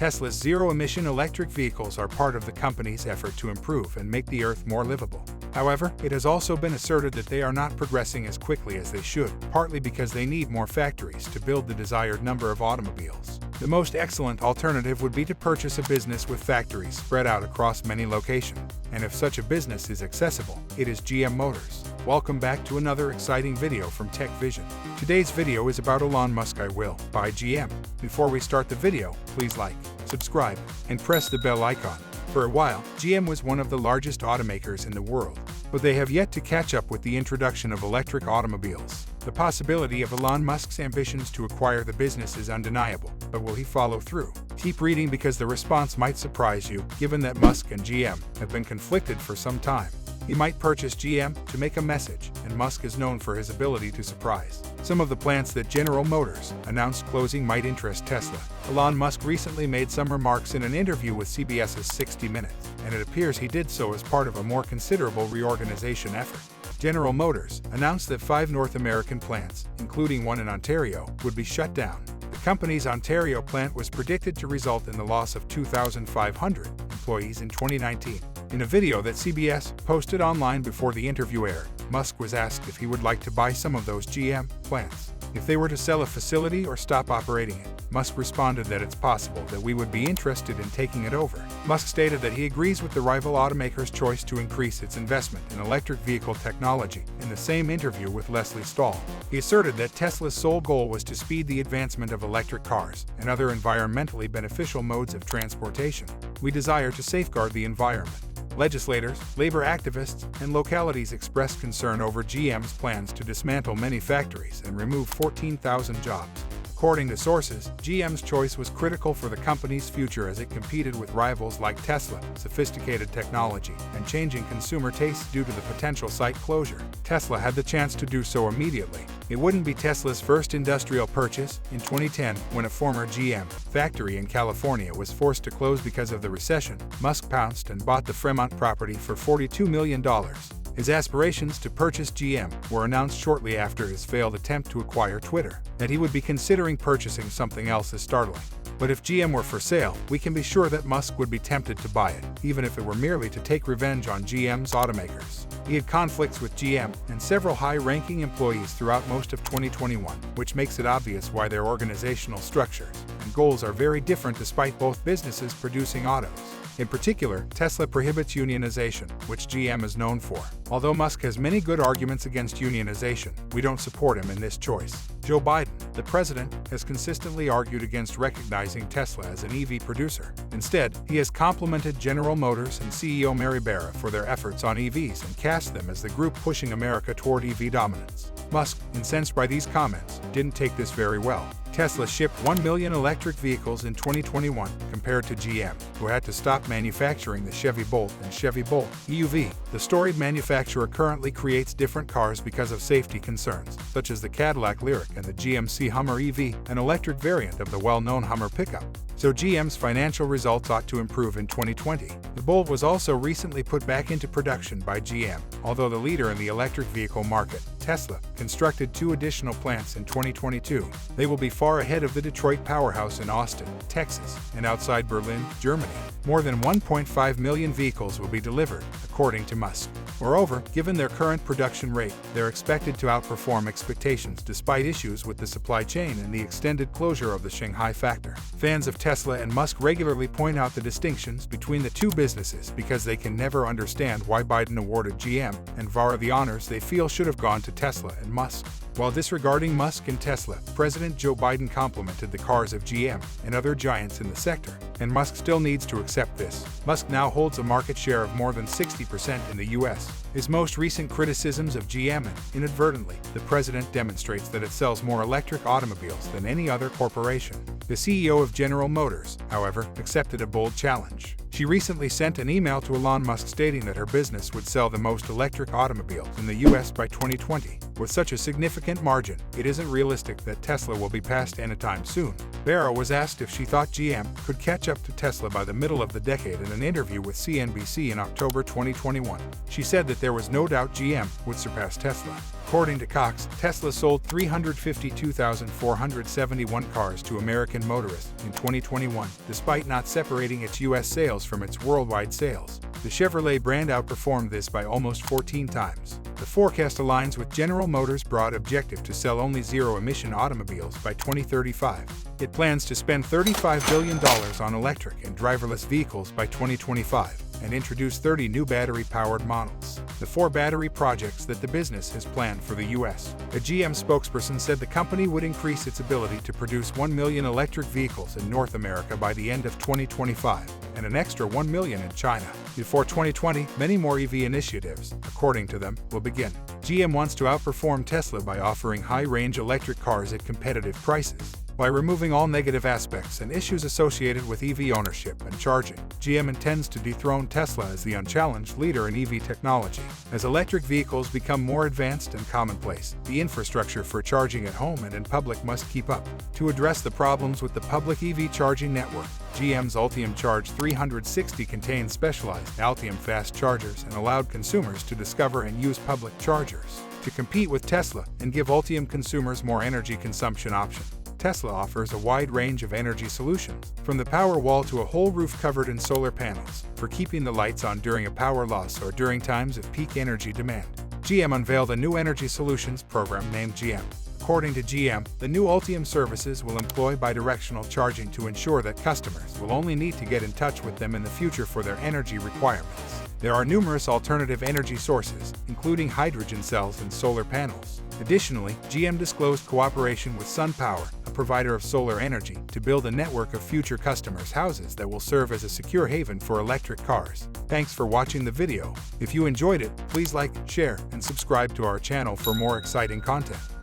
Tesla's zero-emission electric vehicles are part of the company's effort to improve and make the Earth more livable. However, it has also been asserted that they are not progressing as quickly as they should, partly because they need more factories to build the desired number of automobiles. The most excellent alternative would be to purchase a business with factories spread out across many locations. And if such a business is accessible, it is GM Motors. Welcome back to another exciting video from Tech Vision. Today's video is about Elon Musk will buy GM. Before we start the video, please like, subscribe, and press the bell icon. For a while, GM was one of the largest automakers in the world, but they have yet to catch up with the introduction of electric automobiles. The possibility of Elon Musk's ambitions to acquire the business is undeniable, but will he follow through? Keep reading because the response might surprise you, given that Musk and GM have been conflicted for some time. He might purchase GM to make a message, and Musk is known for his ability to surprise. Some of the plants that General Motors announced closing might interest Tesla. Elon Musk recently made some remarks in an interview with CBS's 60 Minutes, and it appears he did so as part of a more considerable reorganization effort. General Motors announced that 5 North American plants, including one in Ontario, would be shut down. The company's Ontario plant was predicted to result in the loss of 2,500 employees in 2019. In a video that CBS posted online before the interview aired, Musk was asked if he would like to buy some of those GM plants if they were to sell a facility or stop operating it. Musk responded that it's possible that we would be interested in taking it over. Musk stated that he agrees with the rival automaker's choice to increase its investment in electric vehicle technology. In the same interview with Leslie Stahl, he asserted that Tesla's sole goal was to speed the advancement of electric cars and other environmentally beneficial modes of transportation. We desire to safeguard the environment. Legislators, labor activists, and localities expressed concern over GM's plans to dismantle many factories and remove 14,000 jobs. According to sources, GM's choice was critical for the company's future as it competed with rivals like Tesla, sophisticated technology, and changing consumer tastes due to the potential site closure. Tesla had the chance to do so immediately. It wouldn't be Tesla's first industrial purchase. In 2010, when a former GM factory in California was forced to close because of the recession, Musk pounced and bought the Fremont property for $42 million. His aspirations to purchase GM were announced shortly after his failed attempt to acquire Twitter. That he would be considering purchasing something else is startling. But if GM were for sale, we can be sure that Musk would be tempted to buy it, even if it were merely to take revenge on GM's automakers. He had conflicts with GM and several high-ranking employees throughout most of 2021, which makes it obvious why their organizational structures and goals are very different despite both businesses producing autos. In particular, Tesla prohibits unionization, which GM is known for. Although Musk has many good arguments against unionization, we don't support him in this choice. Joe Biden, the president, has consistently argued against recognizing Tesla as an EV producer. Instead, he has complimented General Motors and CEO Mary Barra for their efforts on EVs and cast them as the group pushing America toward EV dominance. Musk, incensed by these comments, didn't take this very well. Tesla shipped 1 million electric vehicles in 2021 compared to GM, who had to stop manufacturing the Chevy Bolt and Chevy Bolt EUV. The storied manufacturer currently creates different cars because of safety concerns, such as the Cadillac Lyriq and the GMC Hummer EV, an electric variant of the well-known Hummer pickup. So GM's financial results ought to improve in 2020. The Bolt was also recently put back into production by GM, although the leader in the electric vehicle market, Tesla, constructed 2 additional plants in 2022. They will be far ahead of the Detroit powerhouse in Austin, Texas, and outside Berlin, Germany. More than 1.5 million vehicles will be delivered, according to Musk. Moreover, given their current production rate, they're expected to outperform expectations despite issues with the supply chain and the extended closure of the Shanghai factory. Fans of Tesla and Musk regularly point out the distinctions between the two businesses because they can never understand why Biden awarded GM and Vara the honors they feel should have gone to Tesla and Musk. While disregarding Musk and Tesla, President Joe Biden complimented the cars of GM and other giants in the sector, and Musk still needs to accept this. Musk now holds a market share of more than 60% in the U.S. His most recent criticisms of GM and, inadvertently, the president demonstrates that it sells more electric automobiles than any other corporation. The CEO of General Motors, however, accepted a bold challenge. She recently sent an email to Elon Musk stating that her business would sell the most electric automobiles in the U.S. by 2020. With such a significant significant margin, it isn't realistic that Tesla will be passed anytime soon. Barra was asked if she thought GM could catch up to Tesla by the middle of the decade in an interview with CNBC in October 2021. She said that there was no doubt GM would surpass Tesla. According to Cox, Tesla sold 352,471 cars to American motorists in 2021, despite not separating its U.S. sales from its worldwide sales. The Chevrolet brand outperformed this by almost 14 times. The forecast aligns with General Motors' broad objective to sell only zero-emission automobiles by 2035. It plans to spend $35 billion on electric and driverless vehicles by 2025 and introduce 30 new battery-powered models. The 4 battery projects that the business has planned for the U.S. A GM spokesperson said the company would increase its ability to produce 1 million electric vehicles in North America by the end of 2025 and an extra 1 million in China. Before 2020, many more EV initiatives, according to them, will begin. GM wants to outperform Tesla by offering high-range electric cars at competitive prices. By removing all negative aspects and issues associated with EV ownership and charging, GM intends to dethrone Tesla as the unchallenged leader in EV technology. As electric vehicles become more advanced and commonplace, the infrastructure for charging at home and in public must keep up. To address the problems with the public EV charging network, GM's Ultium Charge 360 contains specialized Ultium fast chargers and allowed consumers to discover and use public chargers. To compete with Tesla and give Ultium consumers more energy consumption options, Tesla offers a wide range of energy solutions, from the power wall to a whole roof covered in solar panels, for keeping the lights on during a power loss or during times of peak energy demand. GM unveiled a new energy solutions program named GM. According to GM, the new Ultium services will employ bidirectional charging to ensure that customers will only need to get in touch with them in the future for their energy requirements. There are numerous alternative energy sources, including hydrogen cells and solar panels. Additionally, GM disclosed cooperation with SunPower, a provider of solar energy, to build a network of future customers' houses that will serve as a secure haven for electric cars. Thanks for watching the video. If you enjoyed it, please like, share, and subscribe to our channel for more exciting content.